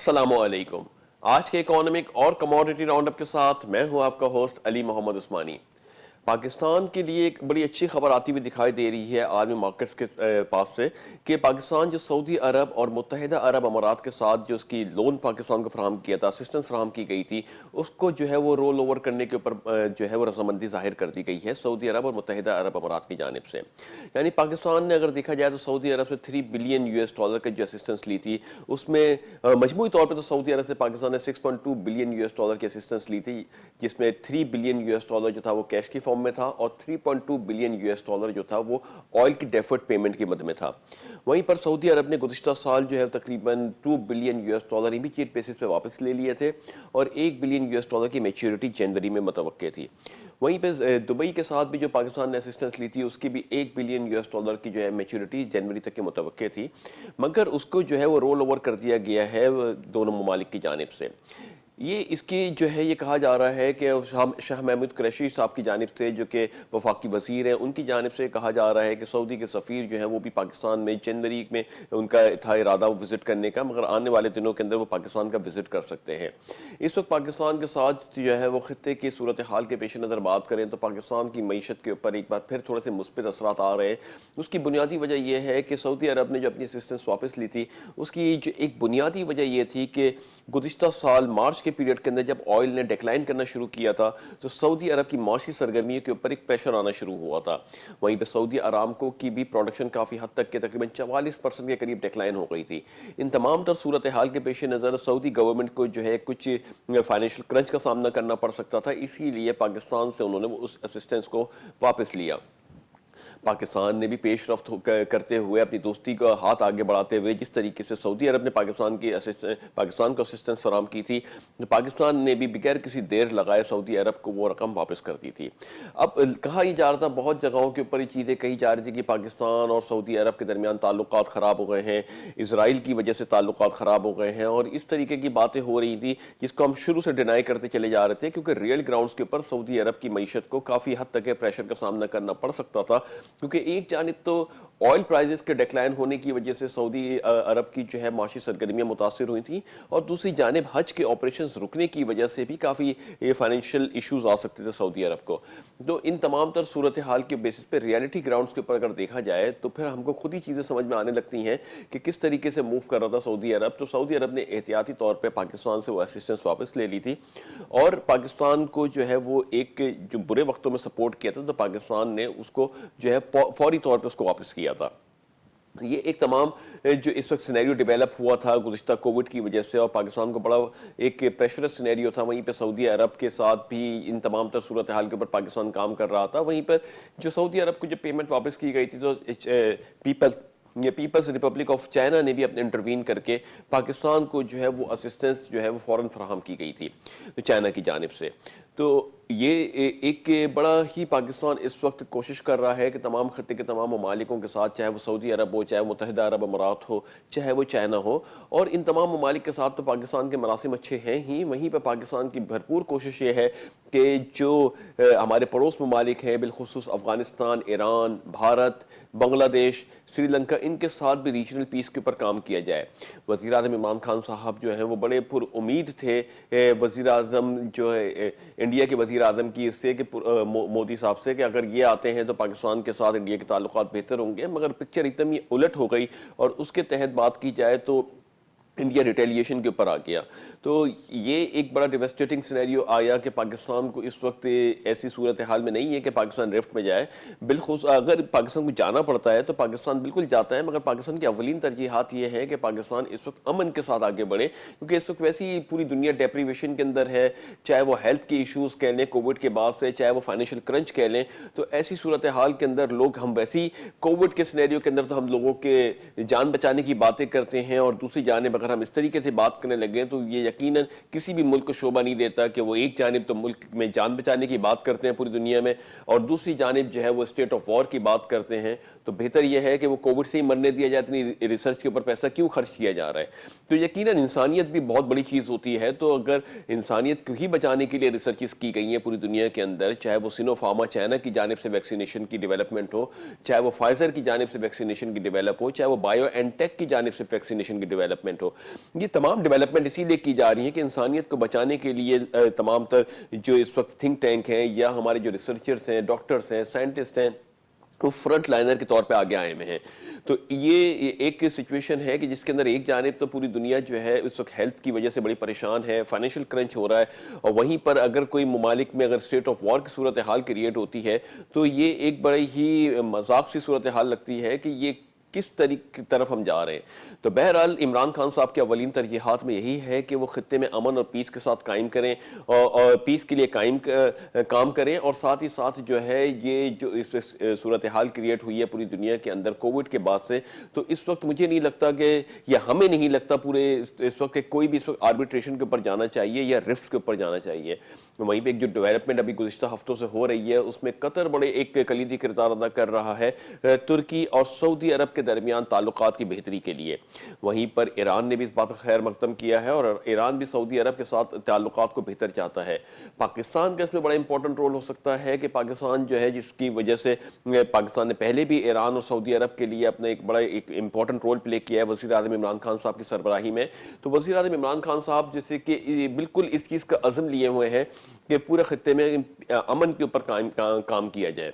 السلام علیکم. آج کے اکانومک اور کموڈٹی راؤنڈ اپ کے ساتھ میں ہوں آپ کا ہوسٹ علی محمد عثمانی. پاکستان کے لیے ایک بڑی اچھی خبر آتی ہوئی دکھائی دے رہی ہے عالمی مارکیٹس کے پاس سے کہ پاکستان جو سعودی عرب اور متحدہ عرب امارات کے ساتھ جو اس کی لون پاکستان کو فراہم کیا تھا، اسسٹنس فراہم کی گئی تھی، اس کو جو ہے وہ رول اوور کرنے کے اوپر جو ہے وہ رضامندی ظاہر کر دی گئی ہے سعودی عرب اور متحدہ عرب امارات کی جانب سے. یعنی پاکستان نے اگر دیکھا جائے تو سعودی عرب سے $3 بلین کی جو اسسٹنس لی تھی، اس میں مجموعی طور پہ تو سعودی عرب سے پاکستان نے $6.2 بلین کی اسسٹنس لی تھی، جس میں $3 بلین جو تھا وہ کیش کی فارم میں تھا اور $3.2 بلین جو تھا وہ آئل کی ڈیفرڈ پیمنٹ کی مد میں تھا. وہیں پر سعودی عرب نے گزشتہ سال جو ہے تقریباً $2 بلین امیڈیٹ بیسس پہ واپس لے لیے تھے اور $1 بلین کی میچورٹی جنوری میں متوقع تھی. وہیں پہ دبئی کے ساتھ بھی جو پاکستان نے اسسٹنس لی تھی، اس کی بھی $1 بلین کی جو ہے میچورٹی جنوری تک کی متوقع تھی، مگر اس کو جو ہے وہ رول اوور کر دیا گیا ہے دونوں ممالک کی جانب سے. یہ اس کی جو ہے یہ کہا جا رہا ہے کہ شاہ محمود قریشی صاحب کی جانب سے، جو کہ وفاقی وزیر ہیں، ان کی جانب سے کہا جا رہا ہے کہ سعودی کے سفیر جو ہیں وہ بھی پاکستان میں جنوری میں ان کا تھا ارادہ وزٹ کرنے کا، مگر آنے والے دنوں کے اندر وہ پاکستان کا وزٹ کر سکتے ہیں. اس وقت پاکستان کے ساتھ جو ہے وہ خطے کی صورتحال کے پیش نظر بات کریں تو پاکستان کی معیشت کے اوپر ایک بار پھر تھوڑے سے مثبت اثرات آ رہے ہیں. اس کی بنیادی وجہ یہ ہے کہ سعودی عرب نے جو اپنی اسسٹنس واپس لی تھی، اس کی جو ایک بنیادی وجہ یہ تھی کہ گزشتہ سال مارچ کے پیریڈ کے اندر جب آئل نے ڈیکلائن کرنا شروع کیا تھا تو سعودی عرب کی معاشی سرگرمیوں کے اوپر ایک پریشر آنا شروع ہوا تھا. وہیں پہ سعودی ارامکو کی بھی پروڈکشن کافی حد تک کے تقریباً 44% کے قریب ڈیکلائن ہو گئی تھی. ان تمام تر صورتحال کے پیش نظر سعودی گورنمنٹ کو جو ہے کچھ فائنینشیل کرنچ کا سامنا کرنا پڑ سکتا تھا، اسی لیے پاکستان سے انہوں نے اس اسسٹنس کو واپس لیا. پاکستان نے بھی پیش رفت کرتے ہوئے اپنی دوستی کا ہاتھ آگے بڑھاتے ہوئے جس طریقے سے سعودی عرب نے پاکستان کو اسسٹنس فراہم کی تھی، پاکستان نے بھی بغیر کسی دیر لگائے سعودی عرب کو وہ رقم واپس کر دی تھی. اب کہا یہ جا رہا تھا، بہت جگہوں کے اوپر یہ چیزیں کہی جا رہی تھی کہ پاکستان اور سعودی عرب کے درمیان تعلقات خراب ہو گئے ہیں، اسرائیل کی وجہ سے تعلقات خراب ہو گئے ہیں، اور اس طریقے کی باتیں ہو رہی تھی جس کو ہم شروع سے ڈینائی کرتے چلے جا رہے تھے، کیونکہ ریئل گراؤنڈز کے اوپر سعودی عرب کی معیشت کو کافی حد تک پریشر کا سامنا کرنا پڑ سکتا تھا، کیونکہ ایک جانب تو آئل پرائزز کے ڈیکلائن ہونے کی وجہ سے سعودی عرب کی جو ہے معاشی سرگرمیاں متاثر ہوئی تھیں، اور دوسری جانب حج کے آپریشنز رکنے کی وجہ سے بھی کافی فائنینشیل ایشوز آ سکتے تھے سعودی عرب کو. تو ان تمام تر صورتحال کے بیسس پہ ریالٹی گراؤنڈز کے اوپر اگر دیکھا جائے تو پھر ہم کو خود ہی چیزیں سمجھ میں آنے لگتی ہیں کہ کس طریقے سے موو کر رہا تھا سعودی عرب. تو سعودی عرب نے احتیاطی طور پہ پاکستان سے وہ اسسٹنس واپس لے لی تھی، اور پاکستان کو جو ہے وہ ایک جو برے وقتوں میں سپورٹ کیا تھا تو پاکستان نے اس کو جو ہے فوری طور پہ اس کو واپس کیا تھا. یہ ایک تمام جو اس وقت سینیریو ڈیولپ ہوا تھا گزشتہ کووڈ کی وجہ سے، اور پاکستان کو بڑا ایک پریشرس سینیریو تھا. وہیں پہ سعودی عرب کے ساتھ بھی ان تمام تر صورتحال کے اوپر پاکستان کام کر رہا تھا. وہیں پر جو سعودی عرب کو جو پیمنٹ واپس کی گئی تھی تو پیپلز ریپبلک آف چائنا نے بھی اپنے انٹروین کر کے پاکستان کو جو ہے وہ اسسٹنس جو ہے وہ فوراً فراہم کی گئی تھی چائنا کی جانب سے. تو یہ ایک بڑا ہی پاکستان اس وقت کوشش کر رہا ہے کہ تمام خطے کے تمام ممالکوں کے ساتھ، چاہے وہ سعودی عرب ہو، چاہے متحدہ عرب امارات ہو، چاہے وہ چائنا ہو، اور ان تمام ممالک کے ساتھ تو پاکستان کے مراسم اچھے ہیں ہی، وہیں پہ پاکستان کی بھرپور کوشش یہ ہے کہ جو ہمارے پڑوس ممالک ہیں، بالخصوص افغانستان، ایران، بھارت، بنگلہ دیش، سری لنکا، ان کے ساتھ بھی ریجنل پیس کے اوپر کام کیا جائے. وزیر اعظم عمران خان صاحب جو ہیں وہ بڑے پر امید تھے وزیر اعظم جو ہے انڈیا کے وزیر اعظم کی اس سے کہ مودی صاحب سے، کہ اگر یہ آتے ہیں تو پاکستان کے ساتھ انڈیا کے تعلقات بہتر ہوں گے، مگر پکچر ایک دم یہ الٹ ہو گئی، اور اس کے تحت بات کی جائے تو انڈیا ریٹیلیشن کے اوپر آ گیا. تو یہ ایک بڑا ڈیویسٹیٹنگ سینیریو آیا کہ پاکستان کو اس وقت ایسی صورتحال میں نہیں ہے کہ پاکستان رفٹ میں جائے. بالخصوص اگر پاکستان کو جانا پڑتا ہے تو پاکستان بالکل جاتا ہے، مگر پاکستان کی اولین ترجیحات یہ ہے کہ پاکستان اس وقت امن کے ساتھ آگے بڑھے، کیونکہ اس وقت ویسی ہی پوری دنیا ڈیپریویشن کے اندر ہے، چاہے وہ ہیلتھ کی ایشوز کہہ لیں کووڈ کے بعد سے، چاہے وہ فائنینشیل کرنچ کہہ لیں. تو ایسی صورتحال کے اندر لوگ، ہم ویسی کووڈ کے سینیریو کے اندر تو ہم لوگوں کے جان بچانے کی باتیں کرتے ہیں، اور دوسری جانب اگر ہم اس طریقے سے بات کرنے لگے تو یہ یقیناً کسی بھی ملک کو شعبہ نہیں دیتا کہ وہ ایک جانب تو ملک میں جان بچانے کی بات کرتے ہیں پوری دنیا میں، اور دوسری جانب جو ہے وہ اسٹیٹ آف وار کی بات کرتے ہیں. تو بہتر یہ ہے کہ وہ کووڈ سے ہی مرنے دیا جائے، اتنی ریسرچ کے اوپر پیسہ کیوں خرچ کیا جا رہا ہے. تو یقیناً انسانیت بھی بہت بڑی چیز ہوتی ہے، تو اگر انسانیت کو ہی بچانے کے لیے ریسرچز کی گئی ہیں پوری دنیا کے اندر، چاہے وہ سینو فارما چائنا کی جانب سے ویکسینیشن کی ڈیولپمنٹ ہو، چاہے وہ فائزر کی جانب سے ویکسینیشن کی ڈیولپ ہو، چاہے وہ بایو این ٹیک کی جانب سے ویکسینیشن کی ڈیولپمنٹ ہو، یہ تمام ڈیولپمنٹ اسی لیے کی جا رہی ہیں کہ انسانیت کو بچانے کے لیے تمام تر جو اس وقت تھنک ٹینک ہیں یا ہمارے جو ریسرچرز ہیں، ڈاکٹرز ہیں، سائنٹسٹ ہیں، وہ فرنٹ لائنر کے طور پہ آگے آئے ہوئے ہیں. تو یہ ایک سچویشن ہے کہ جس کے اندر ایک جانب تو پوری دنیا جو ہے اس وقت ہیلتھ کی وجہ سے بڑی پریشان ہے، فائنینشیل کرنچ ہو رہا ہے، اور وہیں پر اگر کوئی ممالک میں اگر اسٹیٹ آف وار کی صورتحال کریٹ ہوتی ہے تو یہ ایک بڑی ہی مذاق سی صورتحال لگتی ہے کہ یہ کس طریقے کی طرف ہم جا رہے ہیں. تو بہرحال عمران خان صاحب کے اولین ترجیحات میں یہی ہے کہ وہ خطے میں امن اور پیس کے ساتھ قائم کریں اور پیس کے لیے کام کریں، اور ساتھ ہی ساتھ جو ہے یہ جو اس صورتحال کریٹ ہوئی ہے پوری دنیا کے اندر کووڈ کے بعد سے، تو اس وقت مجھے نہیں لگتا کہ یا ہمیں نہیں لگتا پورے اس وقت کہ کوئی بھی اس وقت آربیٹریشن کے اوپر جانا چاہیے یا رفٹ کے اوپر جانا چاہیے. وہیں پہ ایک جو ڈیولپمنٹ ابھی گزشتہ ہفتوں سے ہو رہی ہے اس میں قطر بڑے ایک کلیدی کردار ادا کر رہا ہے ترکی اور سعودی عرب کے درمیان تعلقات کی بہتری کے لیے. وہیں پر ایران نے بھی اس بات کا خیر مقدم کیا ہے اور ایران بھی سعودی عرب کے ساتھ تعلقات کو بہتر چاہتا ہے. پاکستان کا اس میں بڑا امپورٹنٹ رول ہو سکتا ہے کہ پاکستان جو ہے جس کی وجہ سے پاکستان نے پہلے بھی ایران اور سعودی عرب کے لیے اپنا ایک امپورٹنٹ رول پلے کیا ہے وزیر اعظم عمران خان صاحب کی سربراہی میں. تو وزیر اعظم عمران خان صاحب جیسے کہ بالکل اس چیز کا عزم لیے ہوئے ہیں کہ پورے خطے میں امن کے اوپر کام کیا جائے.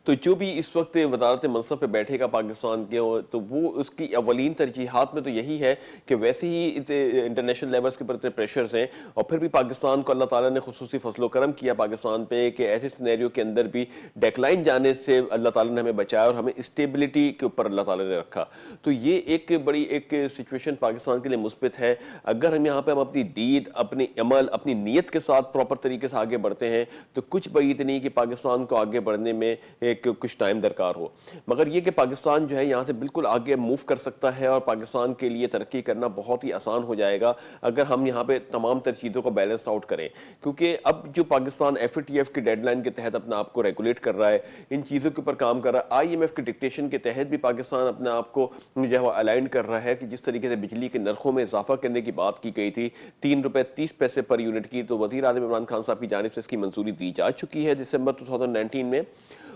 تو جو بھی اس وقت وزارت منصب پہ بیٹھے گا پاکستان کے تو وہ اس کی اولین ترجیحات میں تو یہی ہے کہ ویسے ہی انٹرنیشنل لیولز کے اوپر اتنے پریشرز ہیں، اور پھر بھی پاکستان کو اللہ تعالیٰ نے خصوصی فضل و کرم کیا پاکستان پہ کہ ایسے سینیریو کے اندر بھی ڈیکلائن جانے سے اللہ تعالیٰ نے ہمیں بچایا اور ہمیں اسٹیبلٹی کے اوپر اللہ تعالیٰ نے رکھا. تو یہ ایک بڑی ایک سچویشن پاکستان کے لیے مثبت ہے. اگر ہم یہاں پہ ہم اپنی ڈیڈ، اپنی عمل، اپنی نیت کے ساتھ پراپر طریقے سے آگے بڑھتے ہیں تو کچھ بعید نہیں کہ پاکستان کو آگے بڑھنے میں کچھ ٹائم درکار ہو. مگر یہ کہ پاکستان جو ہے یہاں سے بالکل آگے موو کر سکتا ہے اور پاکستان کے لیے ترقی کرنا بہت ہی آسان ہو جائے گا اگر ہم یہاں پہ تمام تر چیزوں کو بیلنس آؤٹ کریں. کیونکہ اب جو Pakistan F A T F کی ڈیڈ لائن کے تحت اپنا آپ کو ریگولیٹ کر رہا ہے، ان چیزوں کے اوپر کام کر رہا ہے، آئی ایم ایف کی ڈکٹیشن کے تحت بھی پاکستان اپنے آپ کو جو ہے وہ الائن کر رہا ہے کہ جس طریقے سے بجلی کے نرخوں میں اضافہ کرنے کی بات کی گئی تھی 3.30 روپے پر یونٹ کی، تو وزیر اعظم عمران خان صاحب کی جانب سے اس کی منظوری دی جا چکی ہے دسمبر 2019 میں،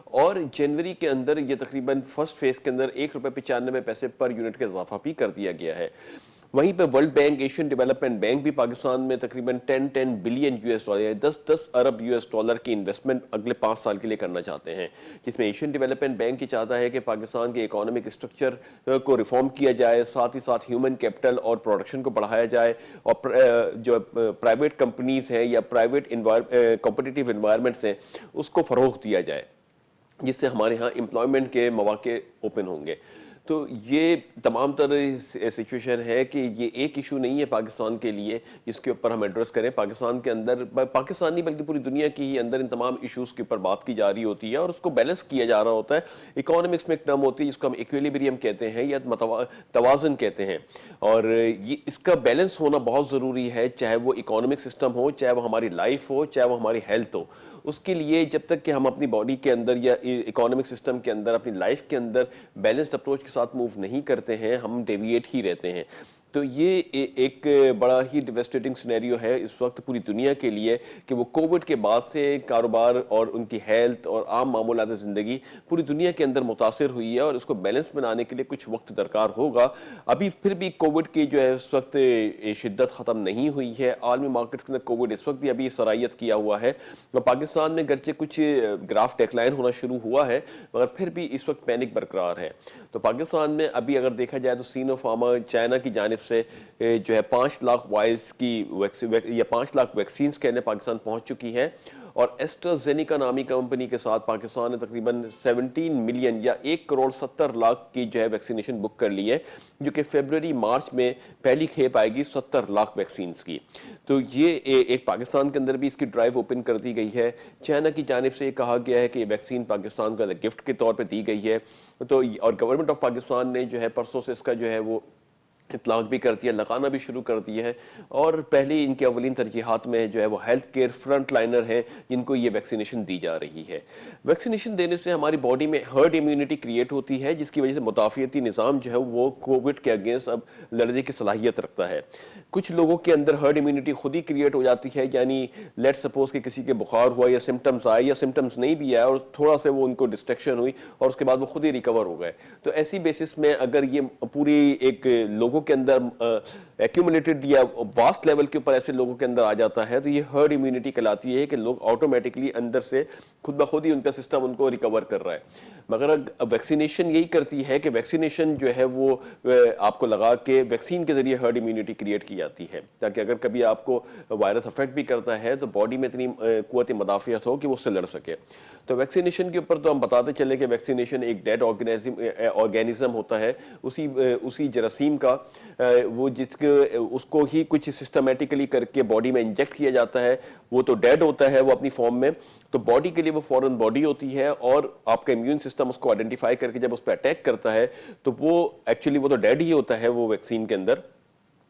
اور جنوری کے اندر یہ تقریباً فرسٹ فیز کے اندر 1.95 روپے پر یونٹ کا اضافہ بھی کر دیا گیا ہے. وہیں پہ world bank, Asian development bank بھی پاکستان میں تقریباً 10 بلین US ڈالر، 10 ارب US ڈالر کی انویسٹمنٹ اگلے 5 سال کے لیے کرنا چاہتے ہیں، جس میں ایشین ڈیولپمنٹ بینک یہ چاہتا ہے کہ پاکستان کے اکانومک اسٹرکچر کو ریفارم کیا جائے، ساتھ ہی ساتھ ہیومن کیپٹل اور پروڈکشن کو بڑھایا جائے، اور جو پرائیویٹ کمپنیز ہیں یا پرائیویٹ کمپٹیٹیو انوائرمنٹس ہیں اس کو فروغ دیا جائے، جس سے ہمارے ہاں امپلائمنٹ کے مواقع اوپن ہوں گے. تو یہ تمام تر سچویشن ہے کہ یہ ایک ایشو نہیں ہے پاکستان کے لیے جس کے اوپر ہم ایڈریس کریں. پاکستان کے اندر، پاکستان نہیں بلکہ پوری دنیا کی ہی اندر ان تمام ایشوز کے اوپر بات کی جا رہی ہوتی ہے اور اس کو بیلنس کیا جا رہا ہوتا ہے. اکانومکس میں ایک ٹرم ہوتی ہے جس کو ہم ایکویلیبریم کہتے ہیں یا توازن کہتے ہیں، اور یہ اس کا بیلنس ہونا بہت ضروری ہے، چاہے وہ اکانومک سسٹم ہو، چاہے وہ ہماری لائف ہو، چاہے وہ ہماری ہیلتھ ہو. اس کے لیے جب تک کہ ہم اپنی باڈی کے اندر یا اکانومک سسٹم کے اندر اپنی لائف کے اندر بیلنسڈ اپروچ کے ساتھ موو نہیں کرتے ہیں، ہم ڈیویٹ ہی رہتے ہیں. تو یہ ایک بڑا ہی ڈیویسٹیٹنگ سینیریو ہے اس وقت پوری دنیا کے لیے کہ وہ کووڈ کے بعد سے کاروبار اور ان کی ہیلتھ اور عام معمولات زندگی پوری دنیا کے اندر متاثر ہوئی ہے، اور اس کو بیلنس بنانے کے لیے کچھ وقت درکار ہوگا. ابھی پھر بھی کووڈ کی جو ہے اس وقت شدت ختم نہیں ہوئی ہے. عالمی مارکیٹس کے اندر کووڈ اس وقت بھی ابھی سرایت کیا ہوا ہے، اور پاکستان میں گرچہ کچھ گراف ڈیکلائن ہونا شروع ہوا ہے مگر پھر بھی اس وقت پینک برقرار ہے. تو پاکستان میں ابھی اگر دیکھا جائے تو سینو فارما چائنا کی جانب سے جو ہے 5 لاکھ وائلز کی یا 5 لاکھ ویکسینز کہنے پاکستان پہنچ چکی ہے، اور ایسٹرازینیکا نامی کمپنی کے ساتھ پاکستان نے تقریباً 17 ملین یا 1.70 کروڑ کی جو ہے ویکسینیشن بک کر لی ہے، جو کہ فیبروری مارچ میں پہلی کھیپ آئے گی 70 لاکھ ویکسینز کی. تو یہ ایک پاکستان کے اندر بھی اس کی ڈرائیو اوپن کر دی گئی ہے. چائنا کی جانب سے یہ کہا گیا ہے کہ یہ ویکسین پاکستان کو گفٹ کے طور پہ دی گئی ہے، تو اور گورنمنٹ آف پاکستان نے جو ہے پرسوں سے اس کا جو ہے وہ اطلاق بھی کر دیا، لگانا بھی شروع کر دیا ہے. اور پہلی ان کے اولین ترجیحات میں جو ہے وہ ہیلتھ کیئر فرنٹ لائنر ہیں جن کو یہ ویکسینیشن دی جا رہی ہے. ویکسینیشن دینے سے ہماری باڈی میں ہرڈ امیونٹی کریٹ ہوتی ہے، جس کی وجہ سے مدافعتی نظام جو ہے وہ کووڈ کے اگینسٹ اب لڑنے کی صلاحیت رکھتا ہے. کچھ لوگوں کے اندر ہرڈ امیونٹی خود ہی کریٹ ہو جاتی ہے، یعنی لیٹ سپوز کہ کسی کے بخار ہوا یا سمٹمز آئے یا سمٹمز نہیں بھی آئے اور تھوڑا سے وہ ان کو ڈسٹریکشن ہوئی اور اس کے بعد وہ خود ہی ریکور ہو گئے. تو ایسی بیسس میں اگر یہ پوری ایک لوگوں لوگوں کے اندر ایکومولیٹڈ یا واسٹ لیول کے اوپر ایسے لوگوں کے اندر آ جاتا ہے تو یہ ہرڈ امیونٹی کہلاتی ہے کہ لوگ آٹومیٹکلی اندر سے خود بخود ہی ان کا سسٹم ان کو ریکور کر رہا ہے. مگر ویکسینیشن یہی کرتی ہے کہ ویکسینیشن جو ہے وہ آپ کو لگا کے ویکسین کے ذریعے ہرڈ امیونٹی کریٹ کی جاتی ہے تاکہ اگر کبھی آپ کو وائرس افیکٹ بھی کرتا ہے تو باڈی میں اتنی قوت مدافعت ہو کہ وہ اس سے لڑ سکے. تو ویکسینیشن کے اوپر تو ہم بتاتے چلے کہ ویکسینیشن ایک ڈیڈ آرگینزم ہوتا ہے اسی جراثیم کا وہ اس کو ہی کچھ سسٹمیٹکلی کر کے باڈی میں انجیکٹ کیا جاتا ہے. وہ تو ڈیڈ ہوتا ہے وہ اپنی فارم میں, تو باڈی کے لیے وہ فوراً باڈی ہوتی ہے اور آپ کا امیون سسٹم اس کو آئیڈینٹیفائی کر کے جب اس پہ اٹیک کرتا ہے تو وہ ایکچولی وہ تو ڈیڈ ہی ہوتا ہے وہ ویکسین کے اندر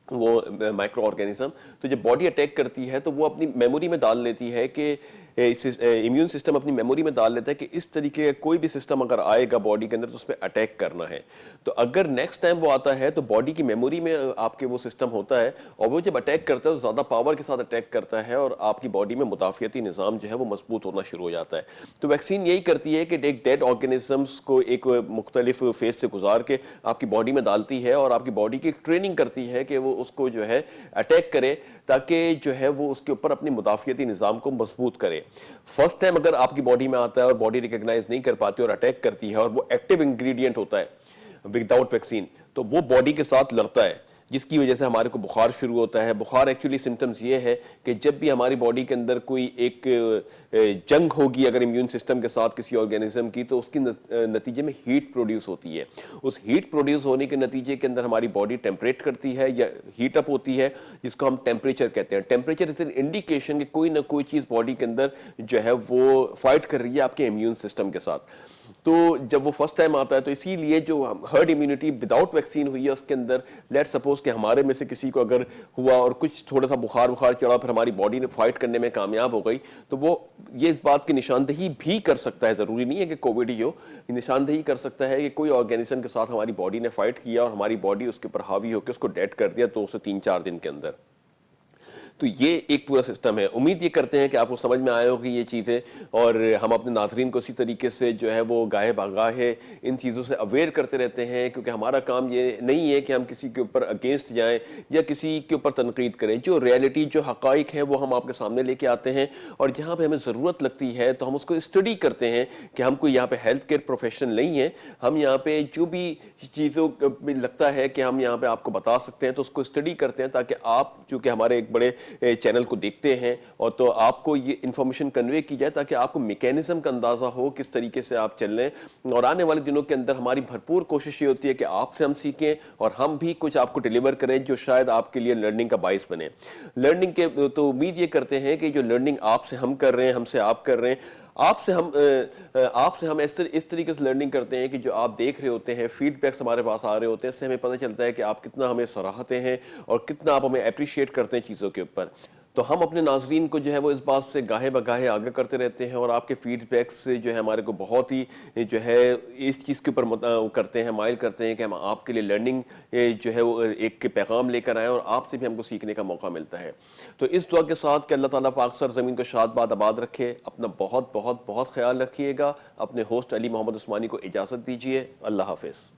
وہ مائکرو آرگینزم. تو جب باڈی اٹیک کرتی ہے تو وہ اپنی میموری میں ڈال لیتی ہے کہ امیون سسٹم اپنی میموری میں ڈال لیتا ہے کہ اس طریقے کا کوئی بھی سسٹم اگر آئے گا باڈی کے اندر تو اس پہ اٹیک کرنا ہے. تو اگر نیکسٹ ٹائم وہ آتا ہے تو باڈی کی میموری میں آپ کے وہ سسٹم ہوتا ہے اور وہ جب اٹیک کرتا ہے تو زیادہ پاور کے ساتھ اٹیک کرتا ہے اور آپ کی باڈی میں مدافعتی نظام جو ہے وہ مضبوط ہونا شروع ہو جاتا ہے. تو ویکسین یہی کرتی ہے کہ ایک ڈیڈ آرگینزمس کو ایک مختلف فیز سے گزار کے آپ کی باڈی میں ڈالتی ہے اور آپ کی باڈی کی ٹریننگ کرتی ہے کہ وہ اس کو جو ہے اٹیک کرے تاکہ جو ہے وہ اس کے اوپر اپنی مدافعتی نظام کو مضبوط کرے. فرسٹ ٹائم اگر آپ کی باڈی میں آتا ہے اور باڈی ریکگنائز نہیں کر پاتی اور اٹیک کرتی ہے اور وہ ایکٹیو انگریڈینٹ ہوتا ہے وداؤٹ ویکسین تو وہ باڈی کے ساتھ لڑتا ہے جس کی وجہ سے ہمارے کو بخار شروع ہوتا ہے. بخار ایکچولی سمٹمز یہ ہے کہ جب بھی ہماری باڈی کے اندر کوئی ایک جنگ ہوگی اگر امیون سسٹم کے ساتھ کسی آرگینزم کی تو اس کی نتیجے میں ہیٹ پروڈیوس ہوتی ہے. اس ہیٹ پروڈیوس ہونے کے نتیجے کے اندر ہماری باڈی ٹیمپریٹ کرتی ہے یا ہیٹ اپ ہوتی ہے جس کو ہم ٹیمپریچر کہتے ہیں. ٹیمپریچر از این انڈیکیشن کہ کوئی نہ کوئی چیز باڈی کے اندر جو ہے وہ فائٹ کر رہی ہے آپ کے امیون سسٹم کے ساتھ. تو جب وہ فرسٹ ٹائم آتا ہے تو اسی لیے جو ہرڈ امیونٹی وداؤٹ ویکسین ہوئی ہے اس کے اندر لیٹ سپوز کہ ہمارے میں سے کسی کو اگر ہوا اور کچھ تھوڑا سا بخار چڑھا پھر ہماری باڈی نے فائٹ کرنے میں کامیاب ہو گئی تو وہ یہ اس بات کی نشاندہی بھی کر سکتا ہے, ضروری نہیں ہے کہ کووڈ ہی ہو, نشاندہی کر سکتا ہے کہ کوئی آرگینزم کے ساتھ ہماری باڈی نے فائٹ کیا اور ہماری باڈی اس کے اوپر حاوی ہو کے اس کو ڈیڈ کر دیا 2 سے 3-4 دن کے اندر. تو یہ ایک پورا سسٹم ہے. امید یہ کرتے ہیں کہ آپ کو سمجھ میں آئے ہوگی یہ چیزیں اور ہم اپنے ناظرین کو اسی طریقے سے جو ہے وہ گاہے بگاہے ان چیزوں سے اویئر کرتے رہتے ہیں کیونکہ ہمارا کام یہ نہیں ہے کہ ہم کسی کے اوپر اگینسٹ جائیں یا کسی کے اوپر تنقید کریں. جو ریئلٹی جو حقائق ہیں وہ ہم آپ کے سامنے لے کے آتے ہیں اور جہاں پہ ہمیں ضرورت لگتی ہے تو ہم اس کو اسٹڈی کرتے ہیں کہ ہم کوئی یہاں پہ ہیلتھ کیئر پروفیشنل نہیں ہیں. ہم یہاں پہ جو بھی چیزوں میں لگتا ہے کہ ہم یہاں پہ آپ کو بتا سکتے ہیں تو اس کو اسٹڈی کرتے ہیں تاکہ آپ چونکہ ہمارے ایک بڑے چینل کو دیکھتے ہیں اور تو آپ کو یہ انفارمیشن کنوے کی جائے تاکہ آپ کو میکینزم کا اندازہ ہو کس طریقے سے آپ چل رہے ہیں. اور آنے والے دنوں کے اندر ہماری بھرپور کوشش یہ ہوتی ہے کہ آپ سے ہم سیکھیں اور ہم بھی کچھ آپ کو ڈیلیور کریں جو شاید آپ کے لیے لرننگ کا باعث بنے. لرننگ کے تو امید یہ کرتے ہیں کہ جو لرننگ آپ سے ہم کر رہے ہیں ہم سے آپ کر رہے ہیں آپ سے ہم اس طریقے سے لرننگ کرتے ہیں کہ جو آپ دیکھ رہے ہوتے ہیں فیڈ بیکس ہمارے پاس آ رہے ہوتے ہیں اس سے ہمیں پتہ چلتا ہے کہ آپ کتنا ہمیں سراہتے ہیں اور کتنا آپ ہمیں اپریشیٹ کرتے ہیں چیزوں کے اوپر. تو ہم اپنے ناظرین کو جو ہے وہ اس بات سے گاہے بگاہے آگاہ کرتے رہتے ہیں اور آپ کے فیڈ بیکس سے جو ہے ہمارے کو بہت ہی جو ہے اس چیز کے اوپر کرتے ہیں مائل کرتے ہیں کہ ہم آپ کے لیے لرننگ جو ہے وہ ایک پیغام لے کر آئیں اور آپ سے بھی ہم کو سیکھنے کا موقع ملتا ہے. تو اس دعا کے ساتھ کہ اللہ تعالیٰ پاک سر زمین کو شاد باد آباد رکھے. اپنا بہت بہت بہت خیال رکھیے گا. اپنے ہوسٹ علی محمد عثمانی کو اجازت دیجیے. اللہ حافظ.